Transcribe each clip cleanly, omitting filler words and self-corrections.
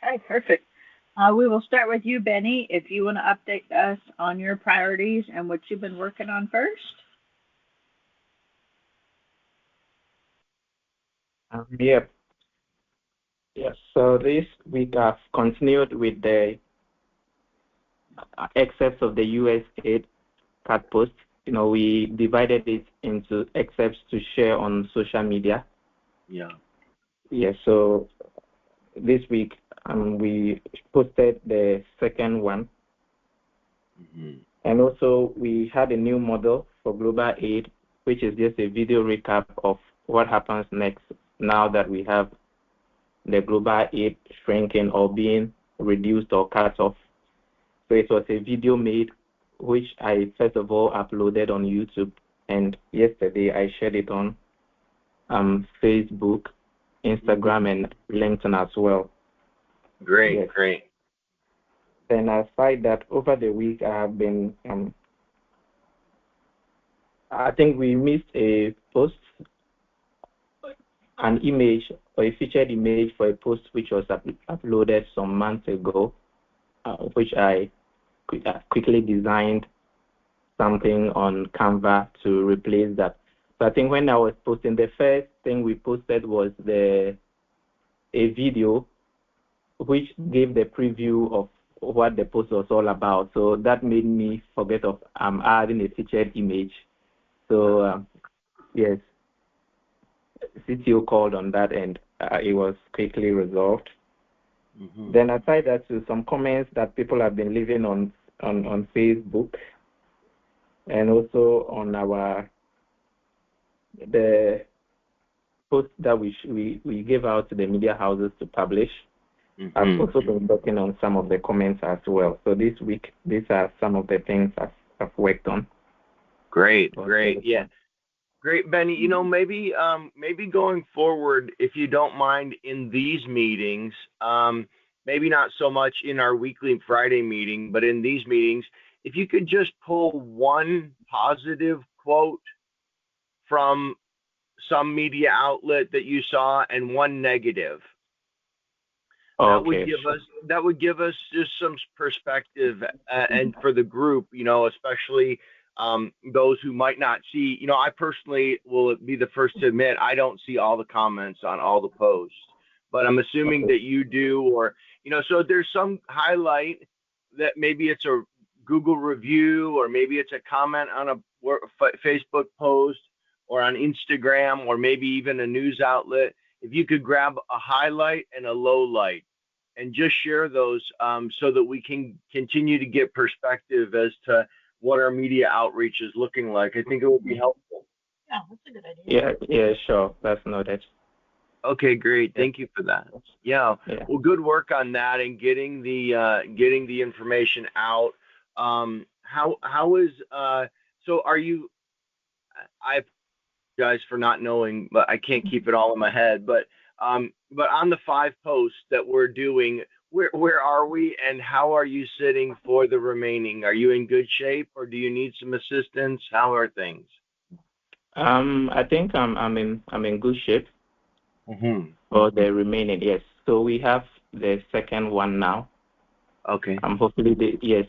Okay, perfect. We will start with you, Benny, if you want to update us on your priorities and what you've been working on first. Yep. Yes. So this week I've continued with the excerpts of the US aid card post. We divided it into excerpts to share on social media. Yeah. Yes. So this week we posted the second one, and also we had a new model for global aid, which is just a video recap of what happens next now that we have the global aid shrinking or being reduced or cut off. So it was a video made, which I first of all uploaded on YouTube, and yesterday I shared it on Facebook, Instagram, and LinkedIn as well. Great, Yes. great. Then aside that, over the week I have been, I think we missed a post, an image or a featured image for a post which was uploaded some months ago, which I quickly designed something on Canva to replace that. So I think when I was posting, the first thing we posted was a video which gave the preview of what the post was all about. So that made me forget of adding a featured image. So yes, CTO called on that, and it was quickly resolved. Then aside that, to some comments that people have been leaving on Facebook, and also on the post that we gave out to the media houses to publish. I've also been working on some of the comments as well. So this week, these are some of the things I've worked on. Great, yeah. Great, Benny. Maybe going forward, if you don't mind, in these meetings, maybe not so much in our weekly Friday meeting, but in these meetings, if you could just pull one positive quote from some media outlet that you saw and one negative. Okay. That would give us just some perspective, and for the group, especially those who might not see. I personally will be the first to admit I don't see all the comments on all the posts, but I'm assuming that you do, or so there's some highlight that maybe it's a Google review, or maybe it's a comment on a Facebook post, or on Instagram, or maybe even a news outlet. If you could grab a highlight and a low light and just share those, so that we can continue to get perspective as to what our media outreach is looking like, I think it would be helpful. Yeah, that's a good idea. Yeah, sure. That's noted. Okay, great. Thank you for that. Yeah. Well, good work on that and getting the information out. How is so are you? I apologize for not knowing, but I can't keep it all in my head. But on the 5 posts that we're doing, where are we, and how are you sitting for the remaining? Are you in good shape, or do you need some assistance? How are things? I think I'm in good shape for the remaining. Yes. So we have the second one now. Okay. Hopefully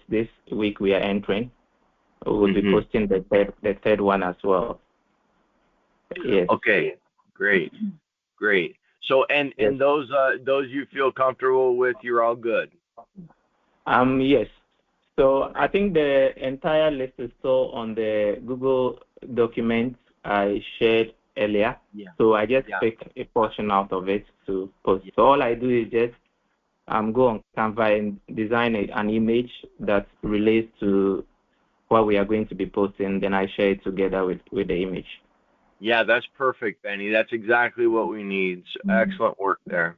this week we are entering. We'll be posting the third one as well. Yes. Okay. Great. So and those you feel comfortable with, you're all good. Yes. So I think the entire list is still on the Google document I shared earlier. Yeah. So I just pick a portion out of it to post. So all I do is just go on Canva and design an image that relates to what we are going to be posting. Then I share it together with the image. Yeah, that's perfect, Benny. That's exactly what we need. Excellent work there.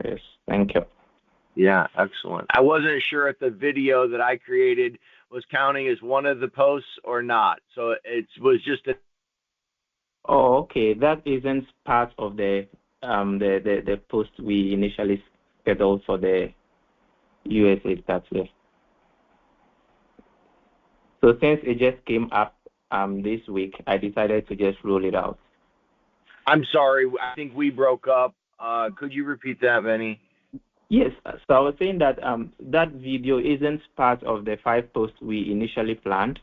Yes. Thank you. Yeah, excellent. I wasn't sure if the video that I created was counting as one of the posts or not. So it was just a... Oh, okay. That isn't part of the post we initially scheduled for the USA Saturday. So since it just came up this week, I decided to just roll it out. I'm sorry. I think we broke up. Could you repeat that, Benny? Yes, so I was saying that that video isn't part of the 5 posts we initially planned.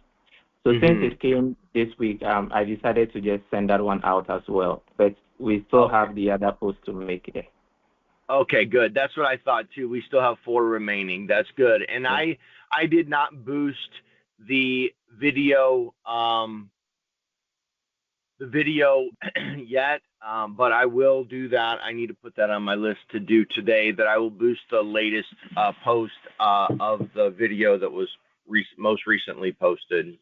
So since it came this week, I decided to just send that one out as well. But we still have the other posts to make it. Okay, good. That's what I thought too. We still have 4 remaining. That's good. And I did not boost the video yet, but I will do that. I need to put that on my list to do today. That I will boost the latest post of the video that was most recently posted.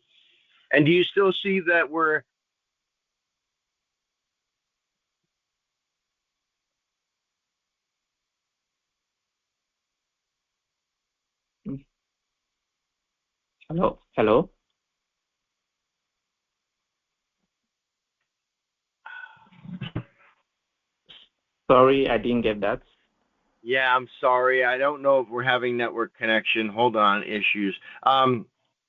And do you still see that we're? Hello? Sorry, I didn't get that. Yeah, I'm sorry. I don't know if we're having network connection. Hold on, issues. Okay.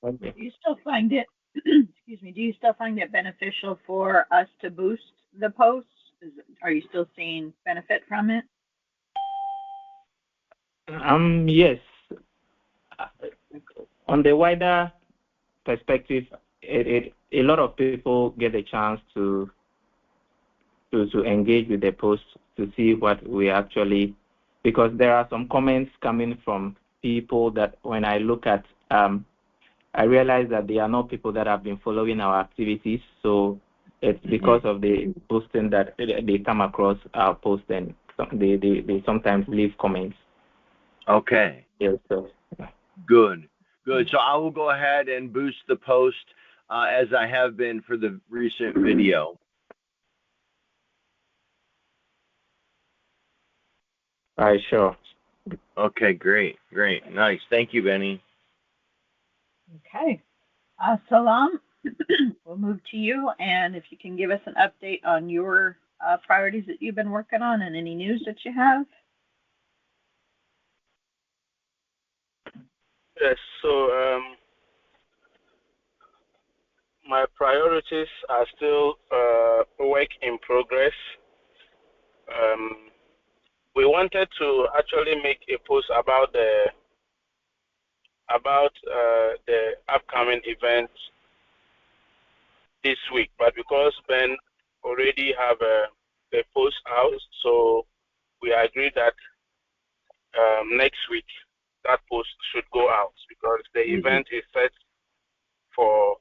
Do you still find it, excuse me, do you still find it beneficial for us to boost the posts? Are you still seeing benefit from it? Yes. On the wider perspective, a lot of people get a chance to engage with the post to see what we actually, because there are some comments coming from people that when I look at, I realize that they are not people that have been following our activities. So it's because of the posting that they come across our post and they sometimes leave comments. Okay. Yes, so. Good. So I will go ahead and boost the post as I have been for the recent video. All right, sure. Okay, great. Nice. Thank you, Benny. Okay. Salam, we'll move to you. And if you can give us an update on your priorities that you've been working on and any news that you have. Yes, so my priorities are still work in progress. We wanted to actually make a post about the upcoming event this week, but because Ben already have a post out, so we agreed that next week that post should go out because the event is set for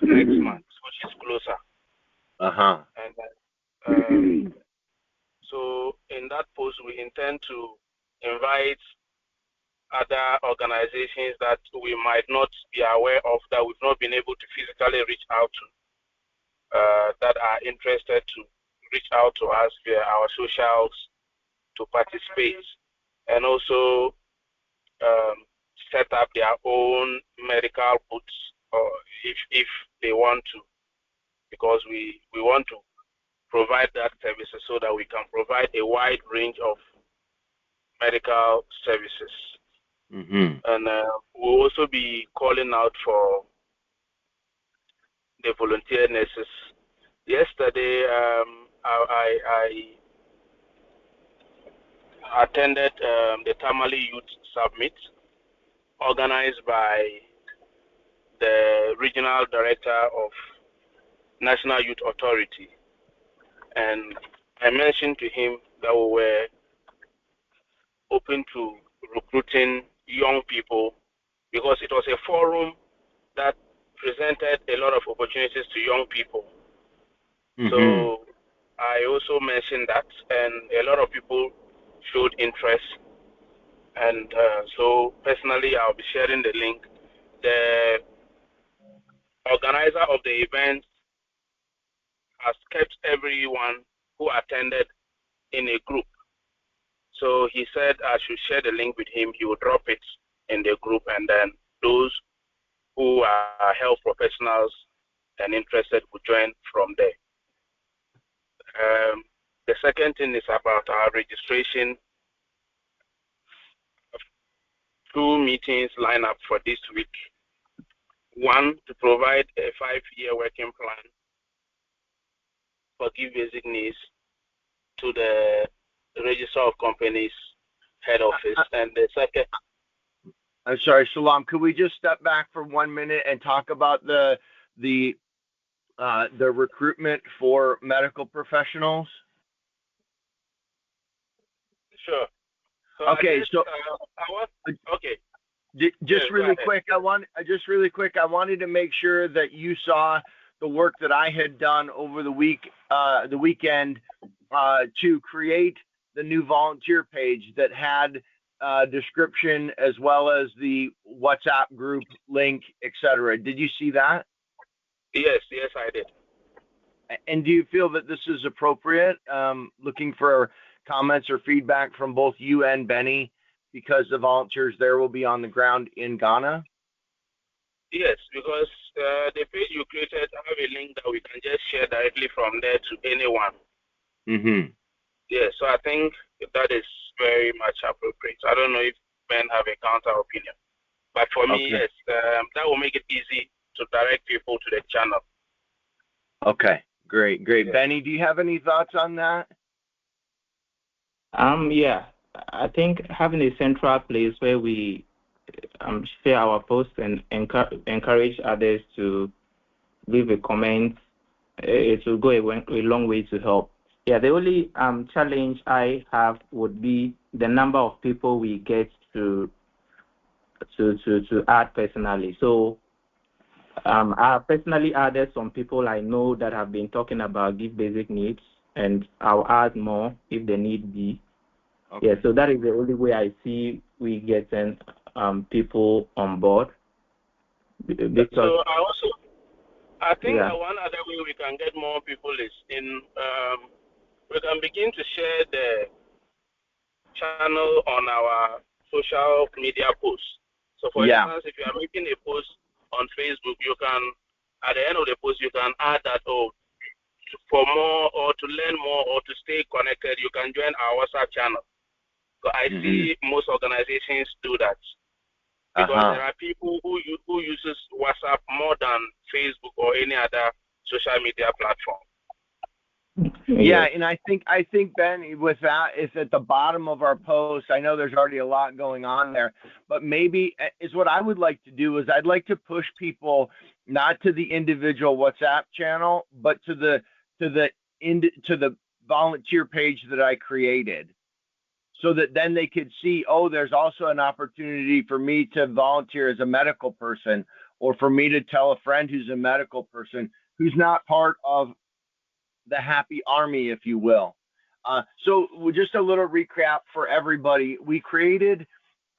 next month, which is closer. And so in that post, we intend to invite other organizations that we might not be aware of, that we've not been able to physically reach out to, that are interested to reach out to us via our socials to participate, and also set up their own medical booths, or if they want to, because we want to provide that services so that we can provide a wide range of medical services. And we'll also be calling out for the volunteer nurses. Yesterday, I attended the Tamale Youth Summit organized by the Regional Director of National Youth Authority. And I mentioned to him that we were open to recruiting young people because it was a forum that presented a lot of opportunities to young people. So I also mentioned that, and a lot of people showed interest. And so personally, I'll be sharing the link. The organizer of the event has kept everyone who attended in a group. So he said I should share the link with him. He will drop it in the group, and then those who are health professionals and interested will join from there. The second thing is about our registration. 2 meetings line up for this week. One, to provide a 5-year working plan for give basic needs to the register of companies head office. And the second, I'm sorry, Salam. Could we just step back for 1 minute and talk about the recruitment for medical professionals? sure. So Okay, okay. Just Yes, go really ahead. quick, I wanted to make sure that you saw the work that I had done over the weekend, to create the new volunteer page that had description as well as the WhatsApp group link, etc. Did you see that? Yes, I did. And do you feel that this is appropriate? Looking for comments or feedback from both you and Benny, because the volunteers there will be on the ground in Ghana. Yes, because the page you created have a link that we can just share directly from there to anyone. Mm-hmm. Yeah, so I think that is very much appropriate. I don't know if Ben have a counter opinion, but for me, Okay. yes, that will make it easy to direct people to the channel. Okay, great. Yeah. Benny, do you have any thoughts on that? Yeah, I think having a central place where we share our posts and encourage others to leave a comment, it will go a long way to help. Yeah, the only challenge I have would be the number of people we get to add personally. So I personally added some people I know that have been talking about Give Basic Needs, and I'll add more if the need be. Okay. Yeah, so that is the only way I see we getting people on board. Because So I think yeah, that one other way we can get more people is we can begin to share the channel on our social media posts. So for instance, if you are making a post on Facebook, you can, at the end of the post, you can add that, for more or to learn more or to stay connected, you can join our WhatsApp channel. So I see most organizations do that. Because there are people who uses WhatsApp more than Facebook or any other social media platform. Yeah, and I think Ben, with that, it's at the bottom of our post. I know there's already a lot going on there, but maybe is what I would like to do is I'd like to push people not to the individual WhatsApp channel, but to the volunteer page that I created, so that then they could see, oh, there's also an opportunity for me to volunteer as a medical person, or for me to tell a friend who's a medical person who's not part of the Happy Army, if you will. So just a little recap for everybody. We created,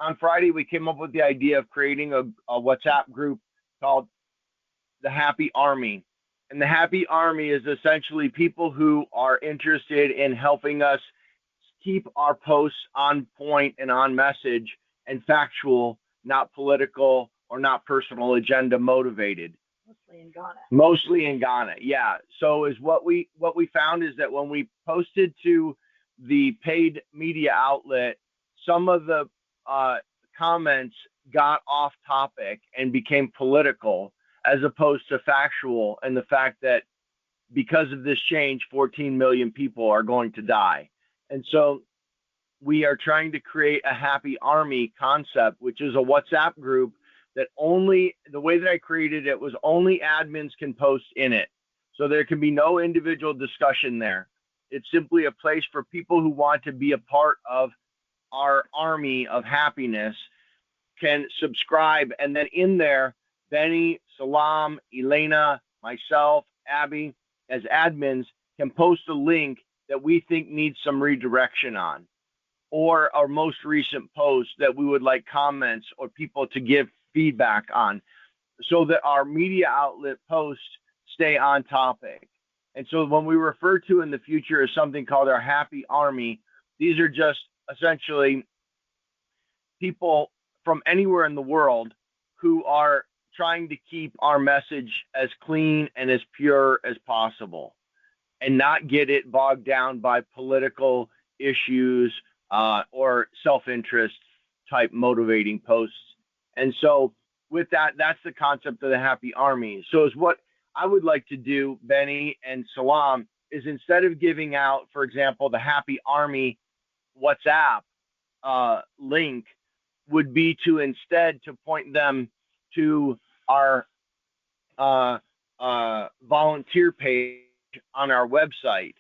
on Friday, we came up with the idea of creating a WhatsApp group called the Happy Army. And the Happy Army is essentially people who are interested in helping us keep our posts on point and on message and factual, not political or not personal agenda motivated. Mostly in Ghana, yeah. So is what we found is that when we posted to the paid media outlet, some of the comments got off topic and became political as opposed to factual, and the fact that because of this change, 14 million people are going to die. And so we are trying to create a Happy Army concept, which is a WhatsApp group that only, the way that I created it was only admins can post in it. So there can be no individual discussion there. It's simply a place for people who want to be a part of our army of happiness can subscribe. And then in there, Benny, Salam, Elena, myself, Abby, as admins, can post a link that we think needs some redirection on, or our most recent post that we would like comments or people to give feedback on, so that our media outlet posts stay on topic. And so when we refer to in the future as something called our Happy Army, these are just essentially people from anywhere in the world who are trying to keep our message as clean and as pure as possible and not get it bogged down by political issues or self-interest type motivating posts. And so with that, that's the concept of the Happy Army. So is what I would like to do, Benny and Salam, is instead of giving out, for example, the Happy Army WhatsApp, link would be to instead to point them to our volunteer page on our website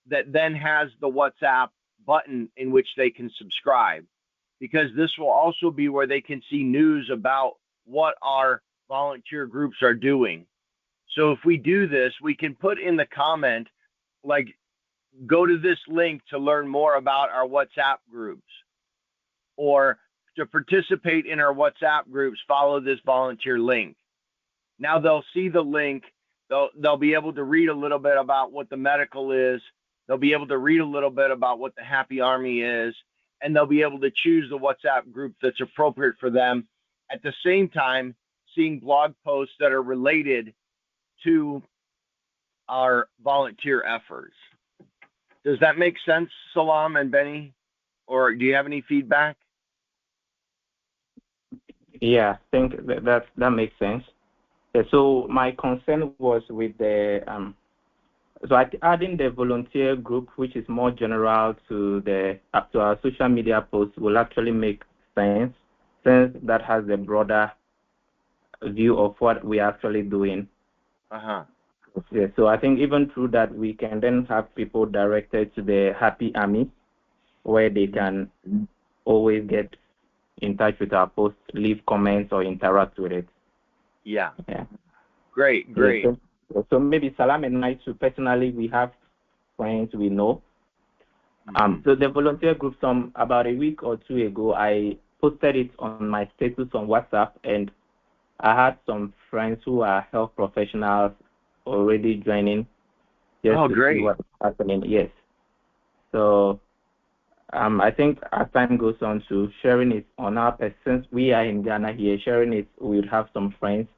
that then has the WhatsApp button in which they can subscribe, because this will also be where they can see news about what our volunteer groups are doing. So if we do this, we can put in the comment, like, go to this link to learn more about our WhatsApp groups, or to participate in our WhatsApp groups, follow this volunteer link. Now they'll see the link. They'll be able to read a little bit about what the medical is. They'll be able to read a little bit about what the Happy Army is, and they'll be able to choose the WhatsApp group that's appropriate for them. At the same time, seeing blog posts that are related to our volunteer efforts. Does that make sense, Salam and Benny? Or do you have any feedback? Yeah, I think that makes sense. So my concern was with the so adding the volunteer group, which is more general to our social media posts, will actually make sense, since that has a broader view of what we're actually doing. Yeah, so I think even through that, we can then have people directed to the Happy Army, where they can always get in touch with our posts, leave comments, or interact with it. Yeah. Yeah. Great. Yeah, so maybe Salam and I too, personally, we have friends we know. So the volunteer group, about a week or two ago, I posted it on my status on WhatsApp, and I had some friends who are health professionals already joining just to great. see what's happening. Yes. So I think as time goes on, to sharing it on our, since we are in Ghana here, sharing it, we'll have some friends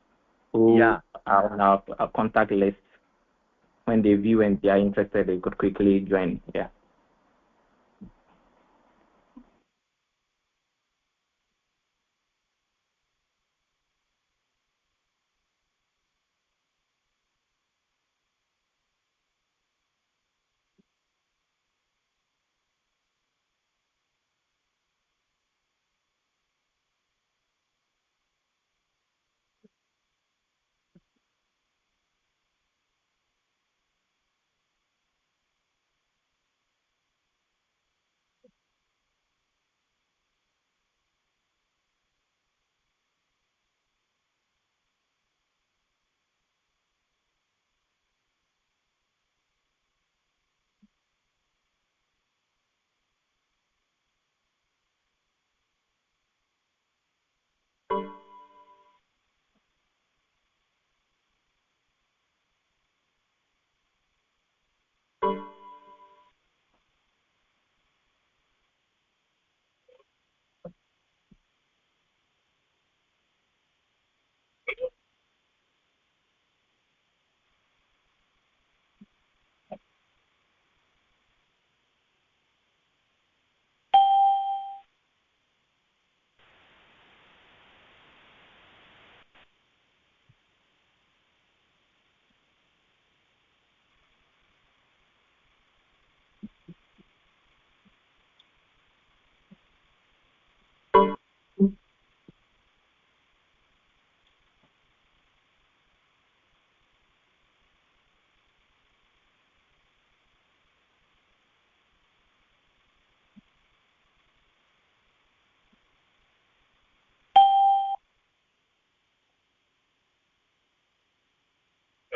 who are on our contact list. When they view and they are interested, they could quickly join. Yeah.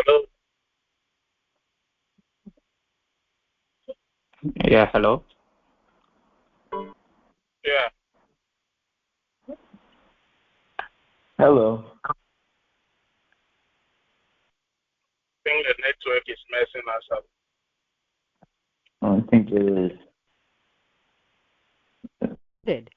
Hello. Yeah. Hello. Yeah. Hello. I think the network is messing us up. I think it is. Did.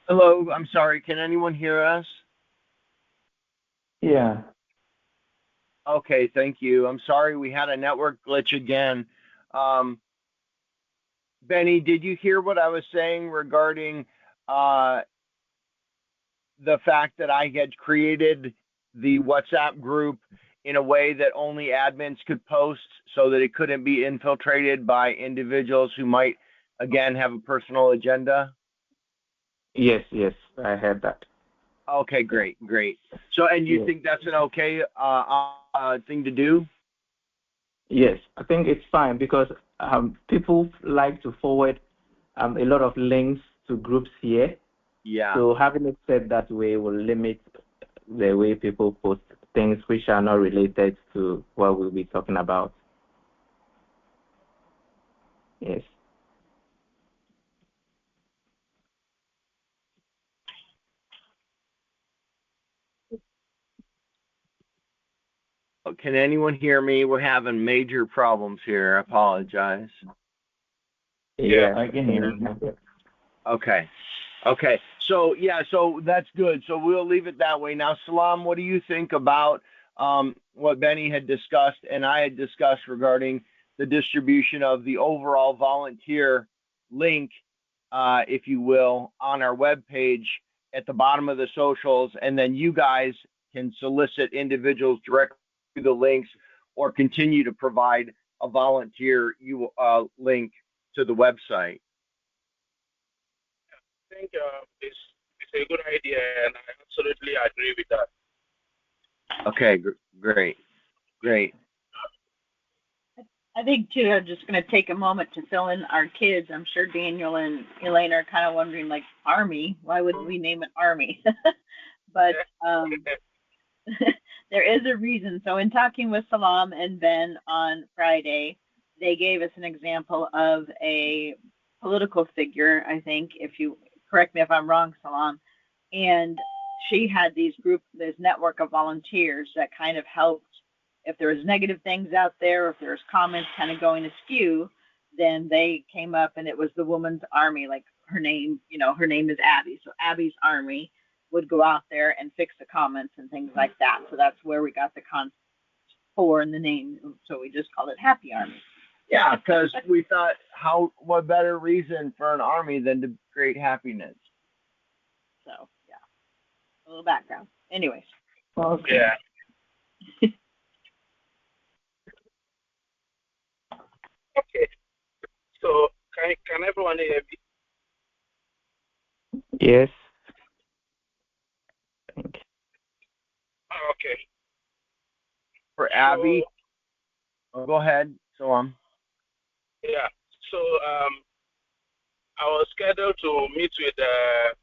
Hello, I'm sorry. Can anyone hear us? Yeah. Okay, thank you. I'm sorry we had a network glitch again. Benny, did you hear what I was saying regarding uh, the fact that I had created the WhatsApp group in a way that only admins could post so that it couldn't be infiltrated by individuals who might, again, have a personal agenda? Yes, yes, I heard that. Okay, great, great. So, and you Yes, think that's an okay thing to do? yes, I think it's fine because people like to forward a lot of links to groups here. Yeah. So having it set that way will limit the way people post things which are not related to what we'll be talking about. Yes. Can anyone hear me? We're having major problems here. I apologize. Yeah. Yeah, I can hear you. Okay. Okay. So yeah, so that's good. So we'll leave it that way. Now, Salam, what do you think about what Benny had discussed and I had discussed regarding the distribution of the overall volunteer link, if you will, on our webpage at the bottom of the socials, and then you guys can solicit individuals directly through the links or continue to provide a volunteer link to the website. I think it's a good idea, and I absolutely agree with that. Okay, great, great. I think too, I'm just going to take a moment to fill in our kids. I'm sure Daniel and Elaine are kind of wondering, like, Army, why would we name it Army? But there is a reason. So in talking with Salam and Ben on Friday, they gave us an example of a political figure, I think, if you correct me if I'm wrong, Salam. And she had this network of volunteers that kind of helped if there was negative things out there, if there was comments kind of going askew, then they came up and it was the woman's army, like her name, her name is Abby. So Abby's army would go out there and fix the comments and things like that. So that's where we got the concept for in the name. So we just called it Happy Army. Yeah, because we thought, what better reason for an army than to create happiness? So yeah, a little background. Anyways. Okay. Yeah. Okay. So can everyone hear me? Yes. Okay. For Abby, So go ahead. So yeah. So I was scheduled to meet with the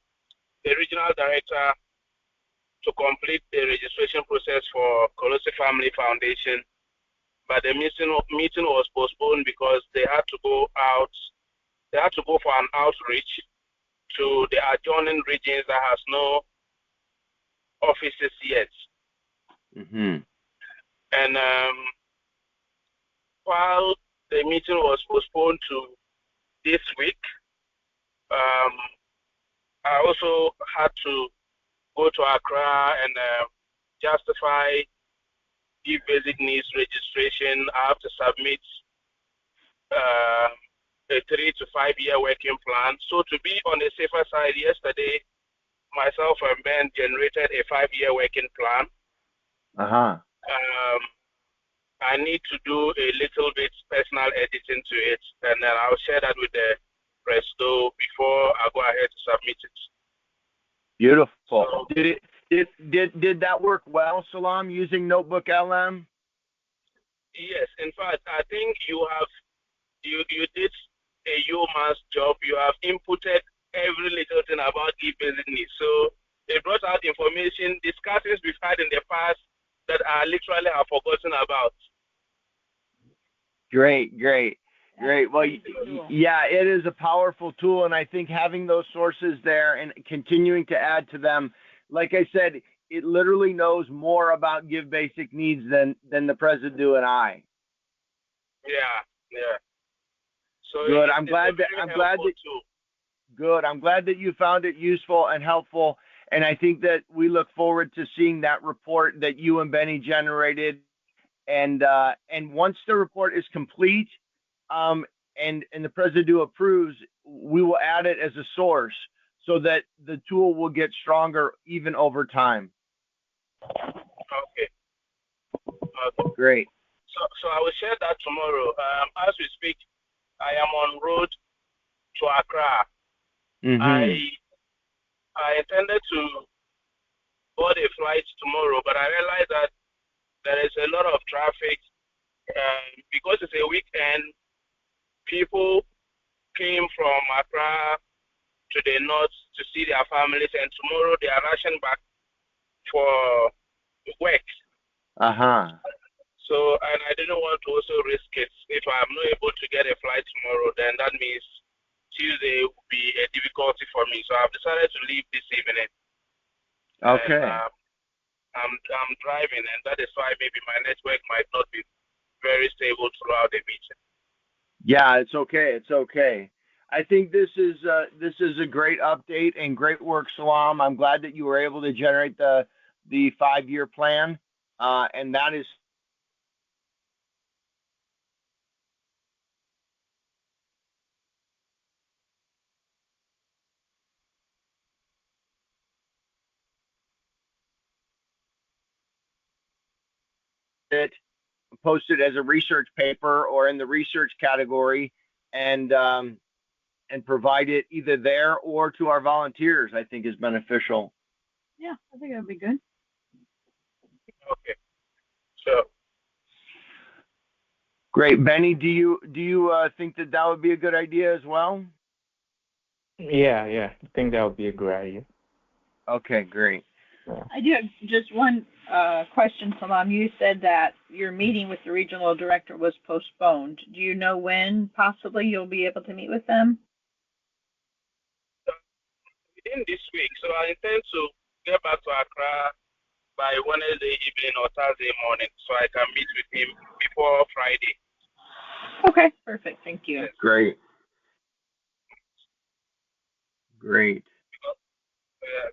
regional director to complete the registration process for Colosi Family Foundation, but the meeting was postponed because they had to go out. They had to go for an outreach to the adjoining regions that has no offices yet. Mm-hmm. And while the meeting was postponed to this week, I also had to go to Accra and justify the basic needs registration. I have to submit a 3 to 5 year working plan. So to be on the safer side, yesterday, myself and Ben generated a 5-year working plan. Uh-huh. I need to do a little bit personal editing to it, and then I'll share that with the Presto before I go ahead to submit it. Beautiful. So, Did that work well, Salam, using Notebook LM? yes, in fact, I think you did a yeoman's job. You have inputted every little thing about the basic needs. So it brought out information, discussions we've had in the past that I literally have forgotten about. Great. Well, yeah, it is a powerful tool, and I think having those sources there and continuing to add to them, like I said, it literally knows more about Give Basic Needs than the president and I. Yeah. So Good. I'm glad that you found it useful and helpful, and I think that we look forward to seeing that report that you and Benny generated. And once the report is complete, and the president approves, we will add it as a source so that the tool will get stronger even over time. Okay. Okay. Great. So I will share that tomorrow. As we speak, I am on road to Accra. Mm-hmm. I intended to board a flight tomorrow, but I realized that there is a lot of traffic because it's a weekend. People came from Accra to the north to see their families, and tomorrow they are rushing back for work. So, and I didn't want to also risk it. If I'm not able to get a flight tomorrow, then that means Tuesday will be a difficulty for me. So I've decided to leave this evening. Okay. And, I'm driving, and that is why maybe my network might not be very stable throughout the meeting. Yeah, it's okay. It's okay. I think this is a great update and great work, Salam. I'm glad that you were able to generate the 5-year plan, and that is it. Post it as a research paper or in the research category, and provide it either there or to our volunteers. I think is beneficial. Yeah, I think that'd be good. Okay. So. Great, Benny. Do you think that would be a good idea as well? Yeah. I think that would be a great idea. Okay, great. Yeah. I do have just one question, Salam. You said that your meeting with the regional director was postponed. Do you know when possibly you'll be able to meet with them? Within this week, so I intend to get back to Accra by Wednesday evening or Thursday morning, so I can meet with him before Friday. Okay, perfect. Thank you. Yes. Great. Great. Because,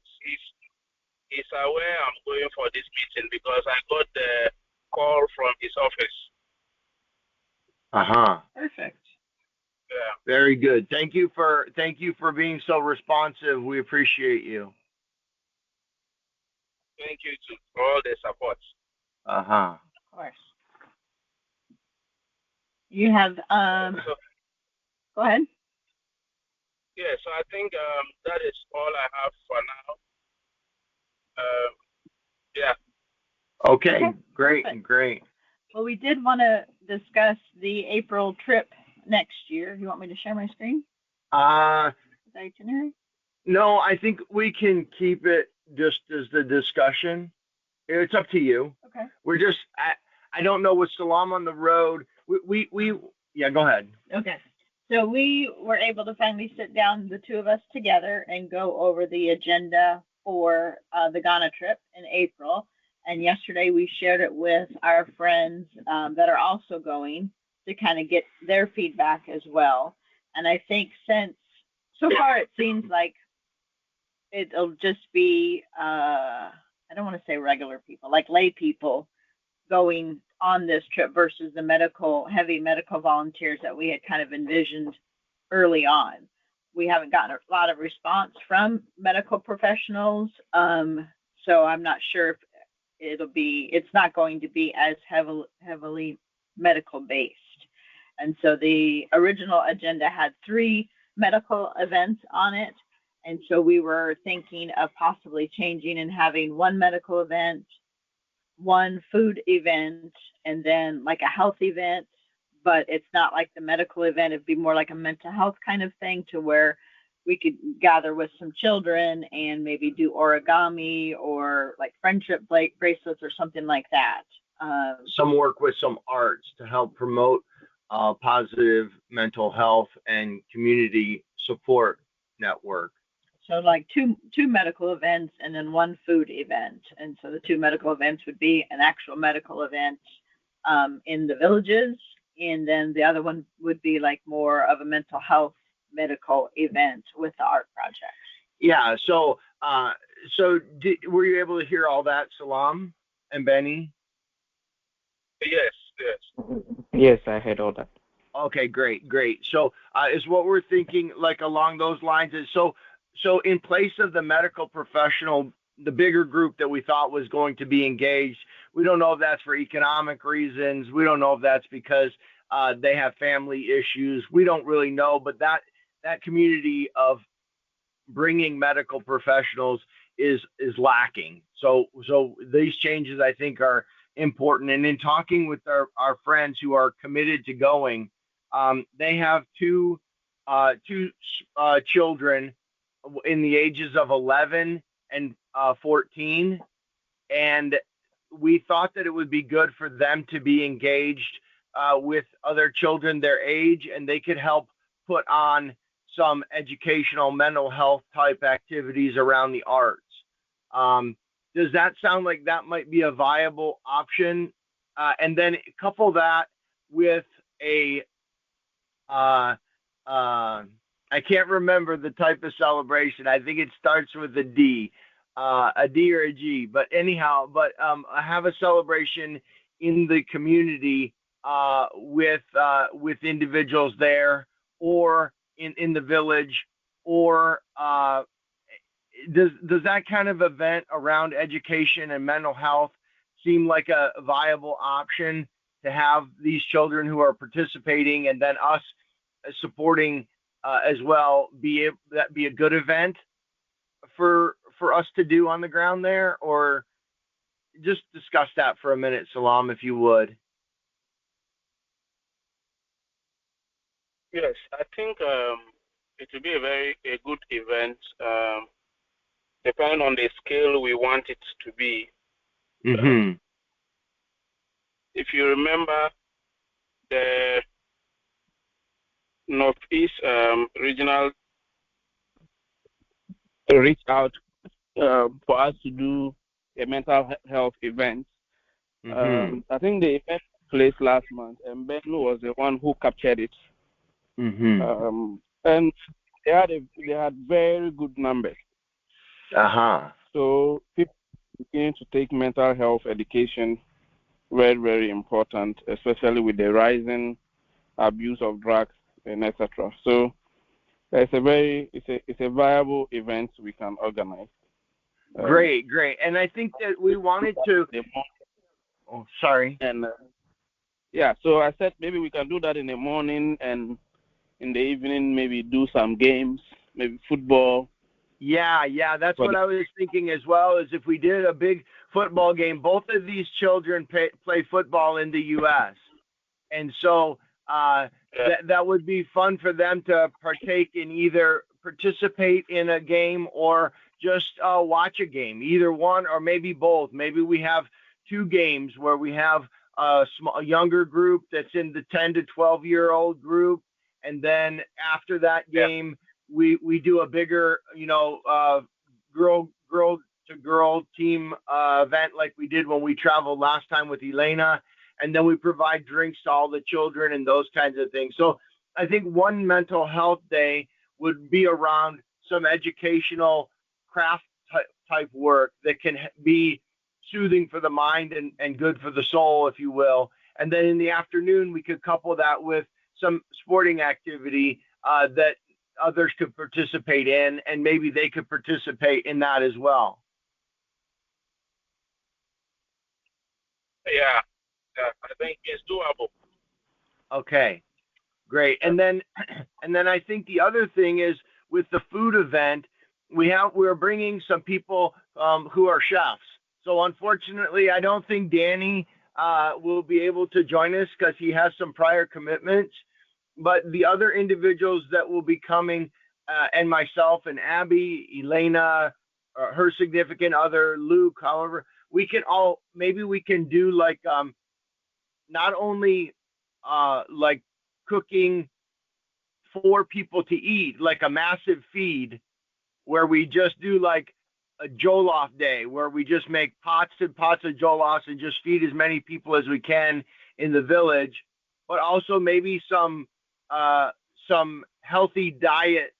he's aware I'm going for this meeting because I got the call from his office. Perfect. Yeah. Very good. Thank you for being so responsive. We appreciate you. Thank you for all the support. Of course. You have So, go ahead. Yeah, so I think that is all I have for now. Yeah. Okay, great, perfect. great. Well, we did want to discuss the April trip next year. You want me to share my screen? The itinerary? No, I think we can keep it just as the discussion. It's up to you. Okay. We're just I don't know with Salam on the road. We yeah, go ahead. Okay. So we were able to finally sit down, the two of us together, and go over the agenda for the Ghana trip in April. And yesterday we shared it with our friends that are also going to kind of get their feedback as well. And I think since so far it seems like it'll just be, I don't want to say regular people, like lay people going on this trip versus the heavy medical volunteers that we had kind of envisioned early on. We haven't gotten a lot of response from medical professionals. So I'm not sure if it's not going to be as heavily medical based. And so the original agenda had 3 medical events on it. And so we were thinking of possibly changing and having 1 medical event, 1 food event, and then like a health event. But it's not like the medical event. It'd be more like a mental health kind of thing, to where we could gather with some children and maybe do origami or like friendship bracelets or something like that. Some work with some arts to help promote positive mental health and community support network. So like two medical events and then 1 food event. And so the 2 medical events would be an actual medical event in the villages, and then the other one would be like more of a mental health medical event with the art project. Yeah. So were you able to hear all that, Salam and Benny? Yes. Yes, I heard all that. Okay, great, great. So, is what we're thinking like along those lines is so in place of the medical professional, the bigger group that we thought was going to be engaged, we don't know if that's for economic reasons. We don't know if that's because they have family issues. We don't really know, but that community of bringing medical professionals is lacking. So these changes I think are important. And in talking with our friends who are committed to going, they have two children in the ages of 11 and 14, and we thought that it would be good for them to be engaged with other children their age, and they could help put on some educational mental health type activities around the arts. Um, does that sound like that might be a viable option? And then couple that with a uh, uh, I can't remember the type of celebration. I think it starts with a D or a G. But anyhow, I have a celebration in the community with individuals there, or in the village, or does that kind of event around education and mental health seem like a viable option to have these children who are participating, and then us supporting as well, that be a good event for us to do on the ground there? Or just discuss that for a minute, Salam, if you would. Yes, I think it will be a good event, depending on the scale we want it to be. Mm-hmm. If you remember, the Northeast Regional reached out for us to do a mental health event. Mm-hmm. I think the event took place last month, and Ben was the one who captured it. Mm-hmm. And they had very good numbers. Uh-huh. So people beginning to take mental health education very, very important, especially with the rising abuse of drugs and etc. So it's a viable event we can organize. Great, great. And I think that we wanted to. Oh, sorry. And yeah, so I said maybe we can do that in the morning, and in the evening maybe do some games, maybe football. Yeah, that's what I was thinking as well. Is if we did a big football game, both of these children play football in the U.S., and so that would be fun for them to partake in, either participate in a game or just watch a game, either one or maybe both. Maybe we have two games where we have a younger group that's in the 10 to 12-year-old group, and then after that game, we do a bigger, girl to girl team event like we did when we traveled last time with Elena, and then we provide drinks to all the children and those kinds of things. So I think one mental health day would be around some educational craft type work that can be soothing for the mind and good for the soul, if you will. And then in the afternoon, we could couple that with some sporting activity that others could participate in, and maybe they could participate in that as well. Yeah, I think it's doable. Okay, great. And then I think the other thing is, with the food event, we're bringing some people who are chefs. So unfortunately, I don't think Danny will be able to join us because he has some prior commitments. But the other individuals that will be coming, and myself and Abby, Elena, her significant other, Luke, however, maybe we can do like not only like cooking for people to eat, like a massive feed where we just do like a jollof day where we just make pots and pots of jollof and just feed as many people as we can in the village, but also maybe some healthy diet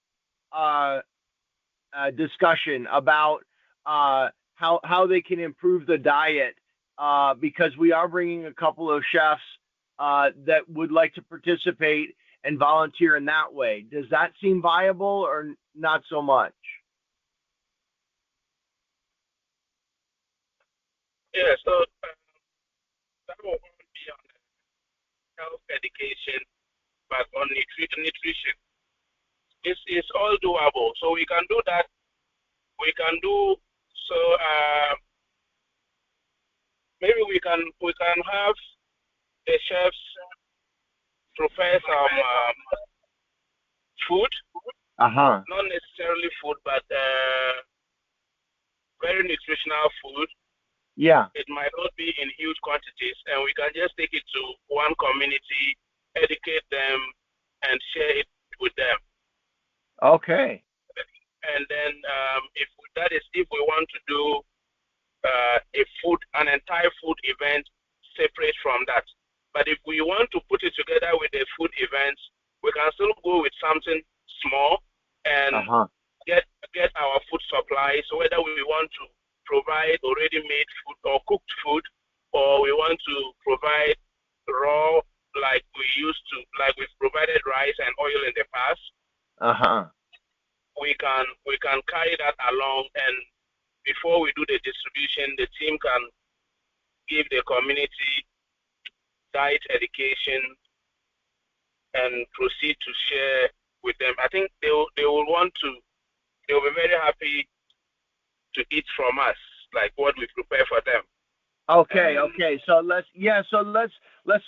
discussion about how they can improve the diet, because we are bringing a couple of chefs that would like to participate and volunteer in that way. Does that seem viable or not so much? Yeah, so that will be on health education, but on nutrition. It's all doable. So we can do that. We can do so. Maybe we can have the chefs prepare some food, Uh-huh. not necessarily food, but very nutritional food. Yeah. It might not be in huge quantities, and we can just take it to one community, educate them, and share it with them. Okay. And then if we want to do an entire food event separate from that. But if we want to put it together with a food event, we can still go with something small and Uh-huh. get our food supply. So whether we want to provide already made food or cooked food, or we want to provide raw like we've provided rice and oil in the past, Uh-huh. we can carry that along, and before we do the distribution, the team can give the community diet education and proceed to share with them. I think they'll be very happy to eat from us, like what we prepare for them. Okay, okay. So let's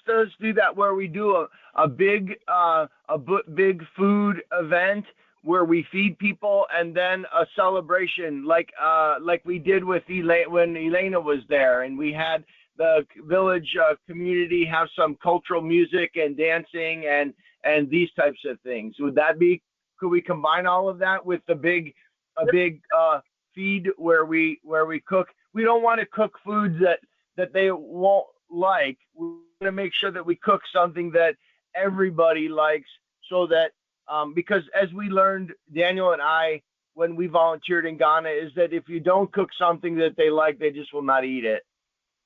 just do that where we do a big big food event where we feed people, and then a celebration like we did with when Elena was there, and we had the village community have some cultural music and dancing and these types of things. Could we combine all of that with a big feed where we cook? We don't want to cook foods that they won't like. We want to make sure that we cook something that everybody likes, so that because as we learned, Daniel and I, when we volunteered in Ghana, is that if you don't cook something that they like, they just will not eat it.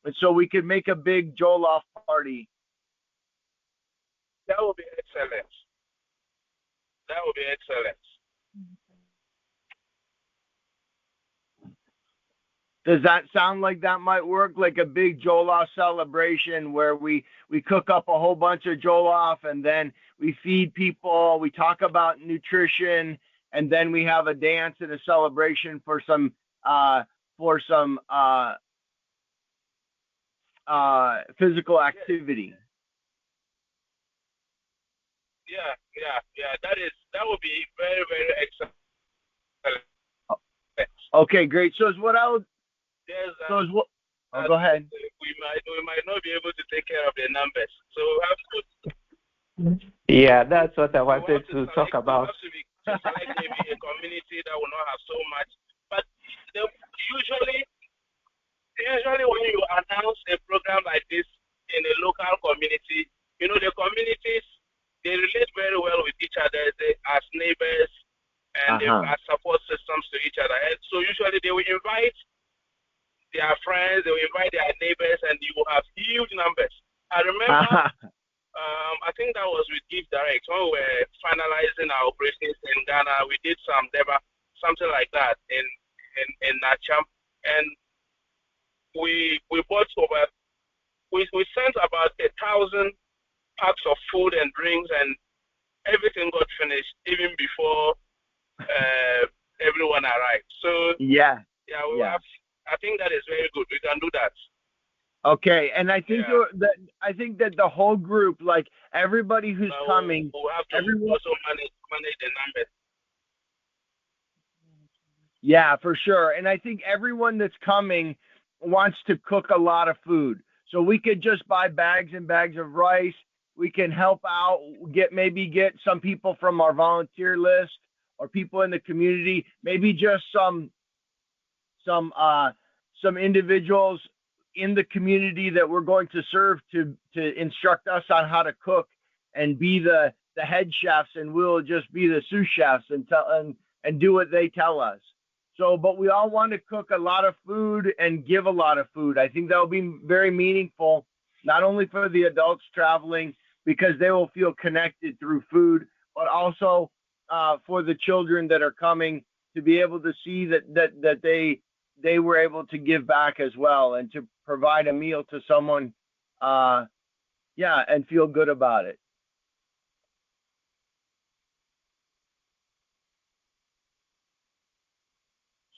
And so we could make a big jollof party. That would be excellent. That would be excellent. Does that sound like that might work? Like a big jollof celebration where we cook up a whole bunch of jollof, and then we feed people, we talk about nutrition, and then we have a dance and a celebration for some physical activity. Yeah. That would be very, very excellent. Okay, great. So is what I would. Go ahead. We might not be able to take care of the numbers, so we have to. Yeah, that's what I wanted to talk about. We have to select maybe a community that will not have so much, but usually when you announce a program like this in a local community, the communities, they relate very well with each other as neighbors, and they as support systems to each other. And so usually they will invite their friends, they will invite their neighbors, and you will have huge numbers. I remember, I think that was with Give Direct when we were finalizing our operations in Ghana. We did something like that in Nacham, and we bought we sent about 1,000 packs of food and drinks, and everything got finished even before everyone arrived. So I think that is very good. We can do that. Okay, and I think that the whole group, like everybody who's coming, we'll have to also manage the numbers. Yeah, for sure. And I think everyone that's coming wants to cook a lot of food. So we could just buy bags and bags of rice. We can help out, get some people from our volunteer list or people in the community, maybe just some individuals in the community that we're going to serve to instruct us on how to cook and be the head chefs, and we'll just be the sous chefs and do what they tell us. So, but we all want to cook a lot of food and give a lot of food. I think that will be very meaningful. not only for the adults traveling because they will feel connected through food, but also for the children that are coming to be able to see that they were able to give back as well and to provide a meal to someone, and feel good about it.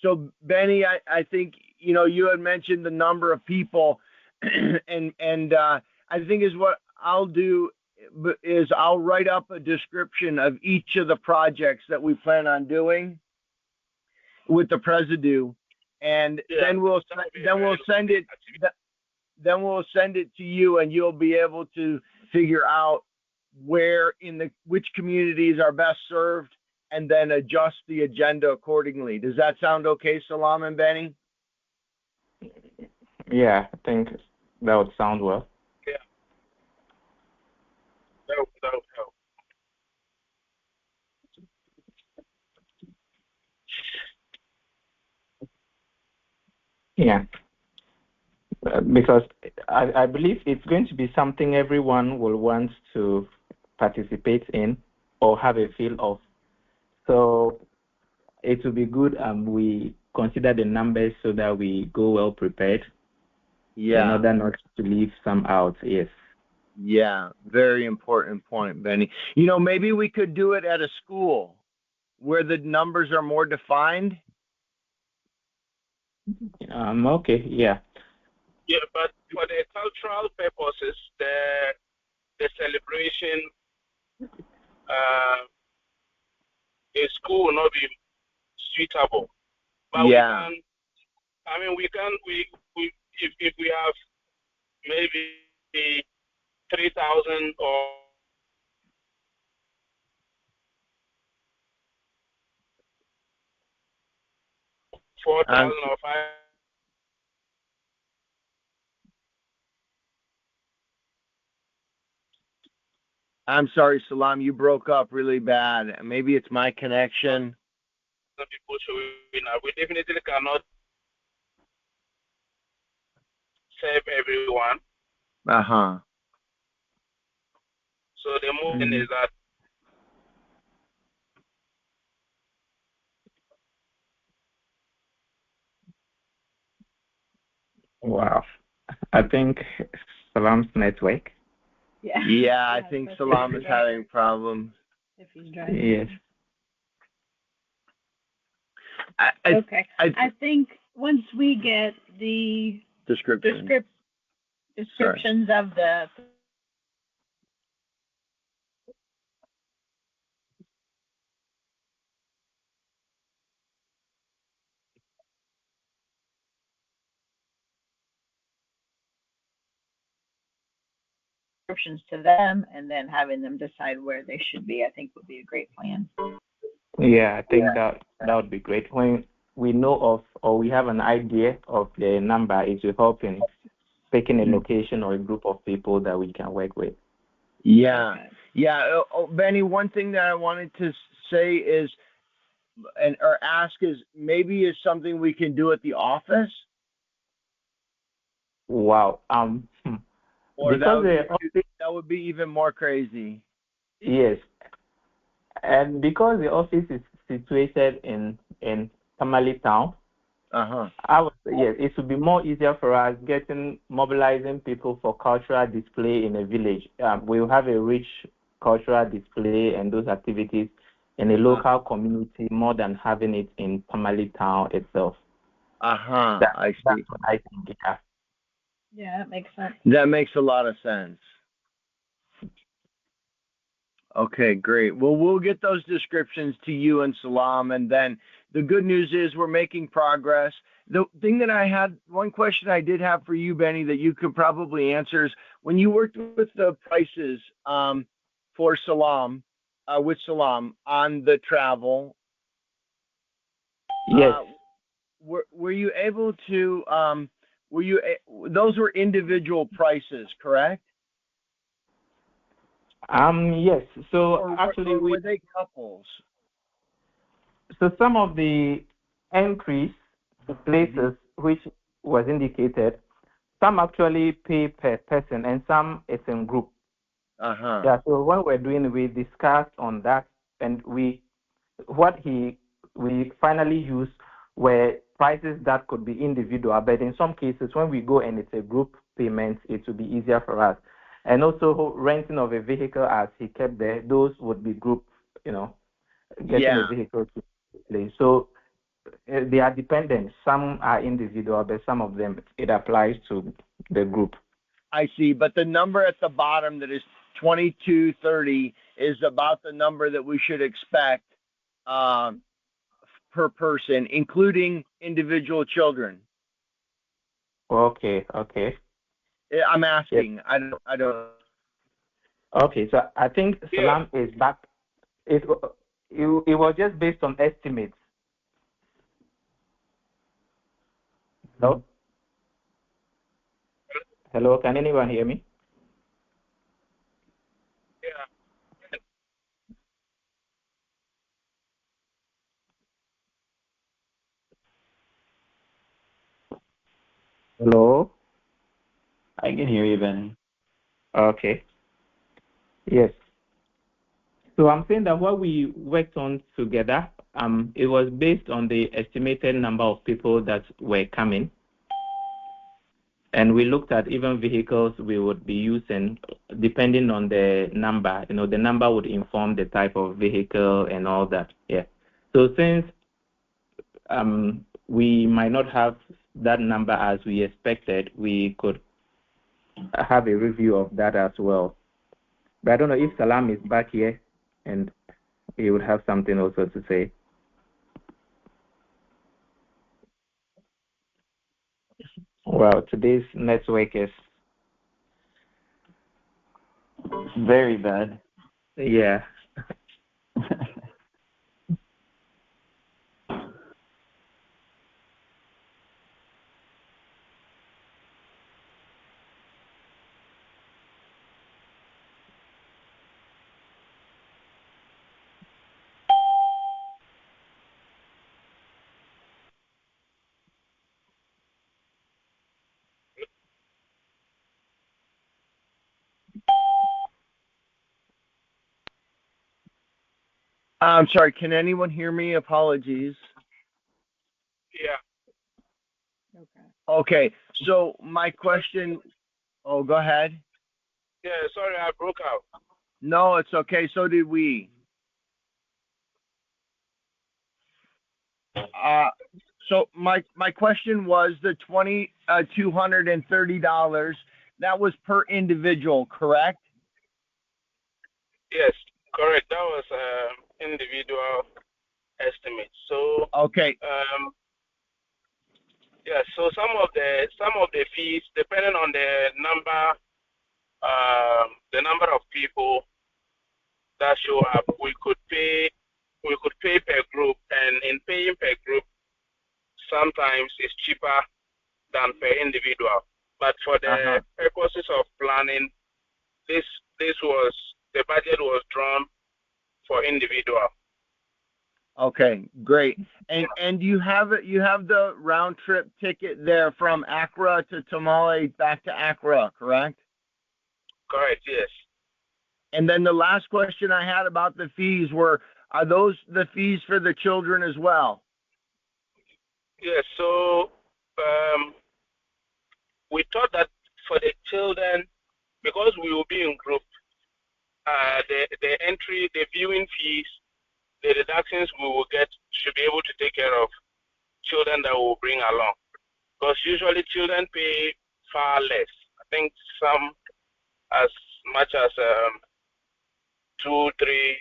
So Benny, I think you had mentioned the number of people, and I think is what I'll do is I'll write up a description of each of the projects that we plan on doing with the Presidio, and then we'll send it to you, and you'll be able to figure out which communities are best served, and then adjust the agenda accordingly. Does that sound okay, Salam and Benny? Yeah, I think that would sound well. Yeah. That would help. Yeah, because I believe it's going to be something everyone will want to participate in or have a feel of. So it will be good we consider the numbers so that we go well prepared. Yeah. In order not to leave some out, yes. Yeah, very important point, Benny. Maybe we could do it at a school where the numbers are more defined. Okay, yeah. Yeah, but for the cultural purposes, the celebration in school will not be suitable. But yeah. we can if we have maybe 3,000 or 4,000 or 5,000. I'm sorry, Salam, you broke up really bad. Maybe it's my connection. People showing up. We definitely cannot serve everyone. So the movement is that Wow. I think Salam's network. Yeah, I think Salam is having problems. If he's driving. Yes. I think once we get the descriptions of the descriptions to them and then having them decide where they should be, I think would be a great plan. Yeah, I think that would be great. When we know of or we have an idea of the number, it will help in picking a location or a group of people that we can work with. Yeah. Okay. Yeah. Benny, one thing that I wanted to say is, or ask is, maybe is something we can do at the office? Wow. Or that would be even more crazy. Yes. And because the office is situated in Tamale Town, it would be more easier for us mobilizing people for cultural display in a village. We'll have a rich cultural display and those activities in a local community more than having it in Tamale Town itself. I see. That's what I think. Yeah, that makes sense. That makes a lot of sense. Okay, great. Well, we'll get those descriptions to you and Salam, and then the good news is we're making progress. The thing that one question I did have for you, Benny, that you could probably answer is, when you worked with the prices for Salam, with Salam on the travel, yes, were you able to? Those were individual prices, correct? Yes. So actually, were they couples? So some of the entries places which was indicated some actually pay per person, and some it's in group. Yeah. So when we're doing, we discussed on that, and we finally used were prices that could be individual, but in some cases when we go and it's a group payment, it will be easier for us. And also renting of a vehicle, as he kept there, those would be group, getting a vehicle to play. So they are dependent. Some are individual, but some of them it applies to the group. I see, but the number at the bottom that is 2230 is about the number that we should expect per person, including individual children. Okay. I'm asking. Yes. I don't. Okay, so I think Salam is back. It was just based on estimates. Hello? Hello, can anyone hear me? Yeah. Hello? I can hear you, Benny. Okay. Yes. So I'm saying that what we worked on together, it was based on the estimated number of people that were coming. And we looked at even vehicles we would be using, depending on the number. The number would inform the type of vehicle and all that. Yeah. So since we might not have that number as we expected, we could have a review of that as well. But I don't know if Salam is back here and he would have something also to say. Well, today's network is very bad. Yeah. I'm sorry. Can anyone hear me? Apologies. Yeah. Okay. So my question. Oh, go ahead. Yeah. Sorry, I broke out. No, it's okay. So did we. So my question was the $2,230. That was per individual, correct? Yes, correct. That was individual estimate. So okay. Yeah. So some of the fees, depending on the number of people that show up, we could pay per group, and in paying per group, sometimes it's cheaper than per individual. But for the purposes of planning, this was the budget was drawn for individual. Okay, great. And you have the round trip ticket there from Accra to Tamale back to Accra, correct? Correct, yes. And then the last question I had about the fees are those the fees for the children as well? Yes, so we thought that for the children, because we will be in group, the entry, the viewing fees, the deductions we will get should be able to take care of children that we will bring along. Because usually children pay far less. I think some as much as 2, 3.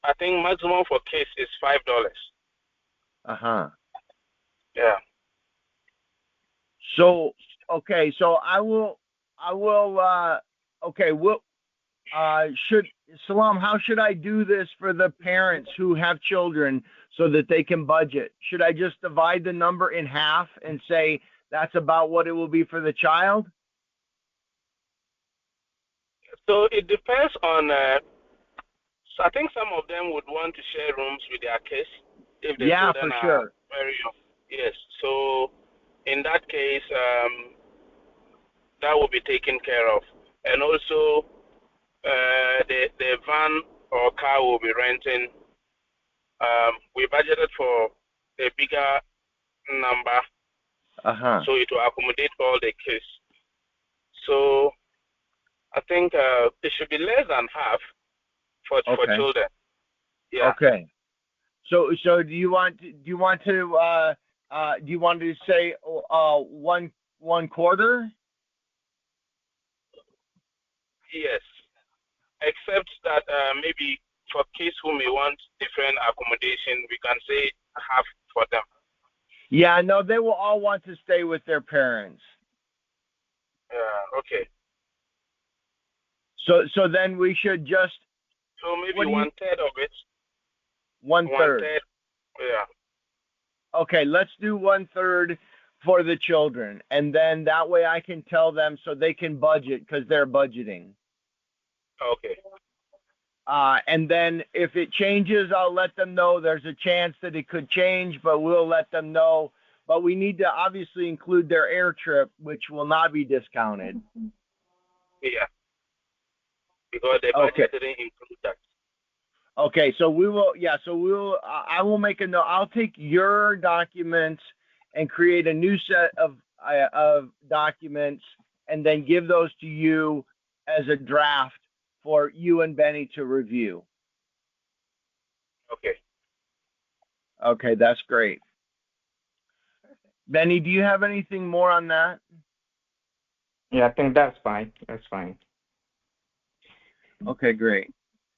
I think maximum for kids is $5. Yeah. So okay, so I will okay, Salam, how should I do this for the parents who have children so that they can budget? Should I just divide the number in half and say that's about what it will be for the child? So it depends on, so I think some of them would want to share rooms with their kids if the children are very young. Yes. So in that case, that will be taken care of. And also, the van or car we'll be renting, we budgeted for a bigger number, so it will accommodate all the kids. So I think it should be less than half for children. Yeah. Okay. So do you want to say one quarter? Yes. Except that maybe for kids who may want different accommodation, we can say half for them. Yeah, no, they will all want to stay with their parents. Okay. So then we should just. So maybe 1/3 of it. 1/3. 1/3. Yeah. Okay, let's do 1/3 for the children, and then that way I can tell them so they can budget because they're budgeting. Okay. And then if it changes, I'll let them know. There's a chance that it could change, but we'll let them know. But we need to obviously include their air trip, which will not be discounted. Yeah. Because the budget didn't include that. Okay, so we will. Yeah, so we'll. I will make a note. I'll take your documents and create a new set of documents, and then give those to you as a draft for you and Benny to review. Okay. Okay, that's great. Benny, do you have anything more on that? Yeah, I think that's fine. That's fine. Okay, great.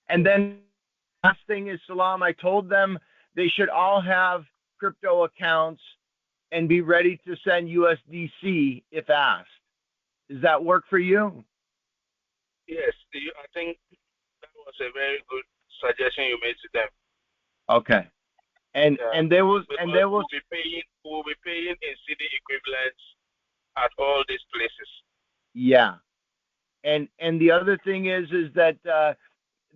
And then last thing is, Salam, I told them they should all have crypto accounts and be ready to send USDC if asked. Does that work for you? Yes, I think that was a very good suggestion you made to them. Okay. And they will we'll be paying in CD equivalents at all these places. Yeah. And the other thing is that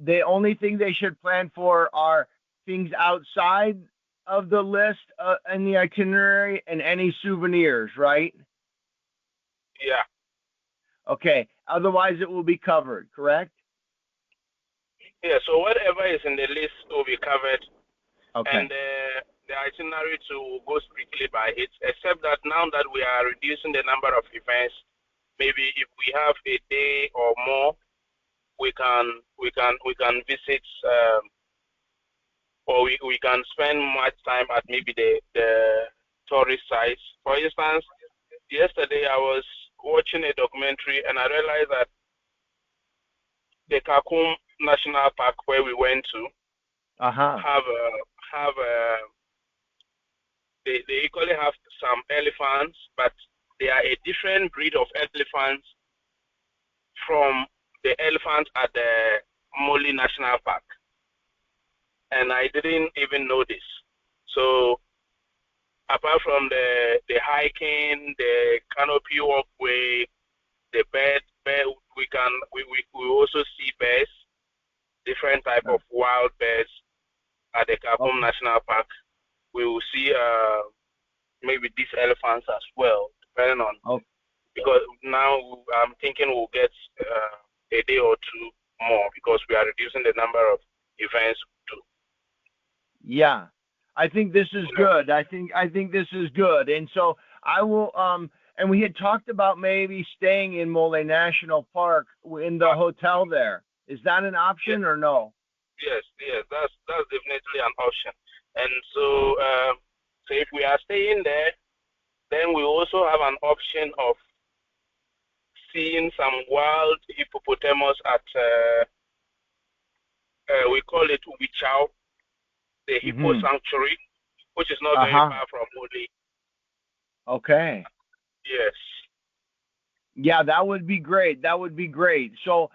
the only thing they should plan for are things outside of the list in the itinerary and any souvenirs, right? Yeah. Okay. Otherwise, it will be covered, correct? Yeah. So whatever is in the list will be covered. Okay. And the itinerary to go strictly by it, except that now that we are reducing the number of events, maybe if we have a day or more, we can visit or we can spend much time at maybe the tourist sites. For instance, yesterday I was watching a documentary and I realized that the Kakum National Park where we went to they equally have some elephants, but they are a different breed of elephants from the elephants at the Moli National Park. And I didn't even know this. So apart from the hiking, the canopy walkway, the bird we also see birds, different type of wild birds at the Kakum National Park. We will see maybe these elephants as well, depending on because now I'm thinking we'll get a day or two more because we are reducing the number of events we do. Yeah, I think this is good. I think this is good, and so I will. And we had talked about maybe staying in Mole National Park in the hotel there. Is that an option or no? Yes, that's definitely an option. And so, so if we are staying there, then we also have an option of seeing some wild hippopotamus at we call it Ubichao, the hippo sanctuary, which is not very far from Moli. Okay. Yes. Yeah, that would be great. That would be great. So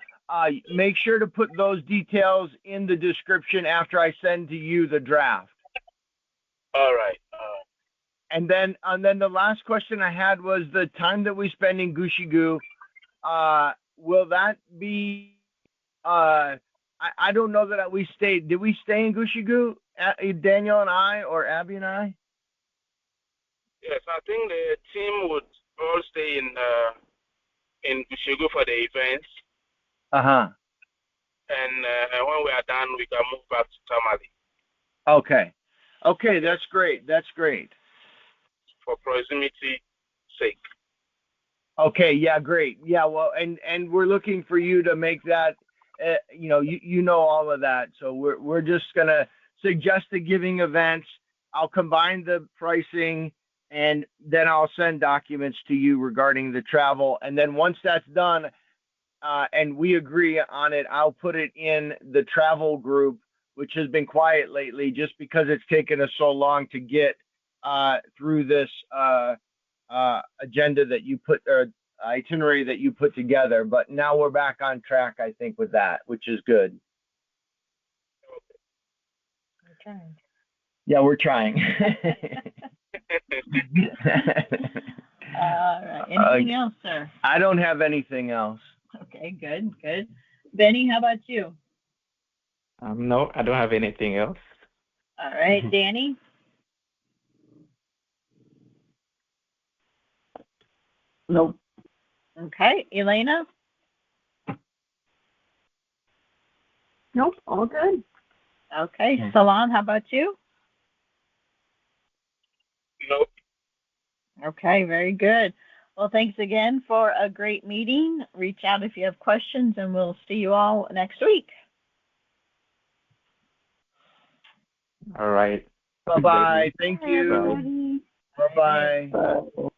make sure to put those details in the description after I send to you the draft. All right. And then the last question I had was the time that we spend in Gushigu. Will that be? I don't know that we stayed. Did we stay in Gushigu, Daniel and I, or Abby and I? Yes, I think the team would all stay in in Kushugu for the events. Uh-huh. And when we are done, we can move back to Tamale. Okay, that's great. That's great. For proximity sake. Okay, yeah, great. Yeah, well, and we're looking for you to make that. You know all of that. So we're just gonna suggest the giving events. I'll combine the pricing, and then I'll send documents to you regarding the travel. And then once that's done, and we agree on it, I'll put it in the travel group, which has been quiet lately, just because it's taken us so long to get through this agenda that you put, or itinerary that you put together. But now we're back on track, I think, with that, which is good. Okay. Yeah, we're trying. All right. Anything else, sir? I don't have anything else. Okay, good. Benny, how about you? No, I don't have anything else. All right, Danny? Nope. Okay, Elena? Nope, all good. Okay, Salam, how about you? Nope. Okay, very good. Well, thanks again for a great meeting. Reach out if you have questions, and we'll see you all next week. All right. Bye-bye. Thank Bye, you. everybody. Bye-bye. Bye.